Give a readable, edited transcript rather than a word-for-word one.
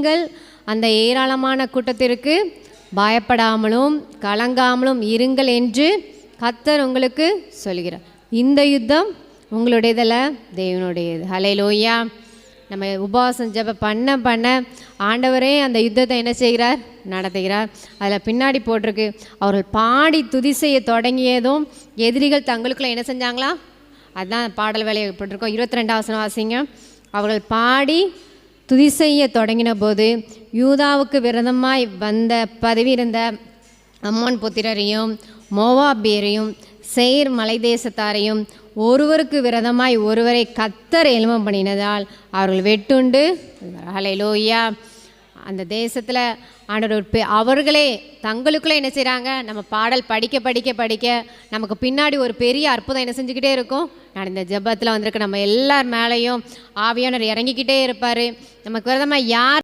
நீங்கள் அந்த ஏராளமான கூட்டத்திற்கு பயப்படாமலும் கலங்காமலும் இருங்கள் என்று கர்த்தர் உங்களுக்கு சொல்கிறார். இந்த யுத்தம் உங்களுடையதில் தேவனுடையது. ஹல்லேலூயா. நம்ம உபவாசம் ஜெபம் பண்ண ஆண்டவரே அந்த யுத்தத்தை என்ன செய்கிறார்? நடத்துகிறார். அதில் பின்னாடி போட்டிருக்கு, அவர்கள் பாடி துதி செய்ய தொடங்கியதும் எதிரிகள் தங்களுக்குள்ள என்ன செஞ்சாங்களா? அதுதான் பாடல் வேலையை போட்டிருக்கோம். 22 வசனம் வாசிங்க. அவர்கள் பாடி துதி செய்ய தொடங்கின போது யூதாவுக்கு விரோதமாய் வந்த பதவி இருந்த அம்மோன் புத்திரரையும் மோவாபியரையும் சேர் மலை தேசத்தாரையும் ஒருவருக்கு விரோதமாய் ஒருவரை கர்த்தர் எழும்ப பண்ணினதால் அவர்கள் வெட்டுண்டு. ஹல்லேலூயா. அந்த தேசத்தில் ஆண்டவர் அவர்களே தங்களுக்குள்ளே என்ன செய்கிறாங்க? நம்ம பாடல் படிக்க நமக்கு பின்னாடி ஒரு பெரிய அற்புதம் என்ன செஞ்சுக்கிட்டே இருக்கும். நான் இந்த ஜெபத்தில் வந்திருக்க நம்ம எல்லார் மேலேயும் ஆவியானவர் இறங்கிக்கிட்டே இருப்பார். நமக்கு விரோதமாக யார்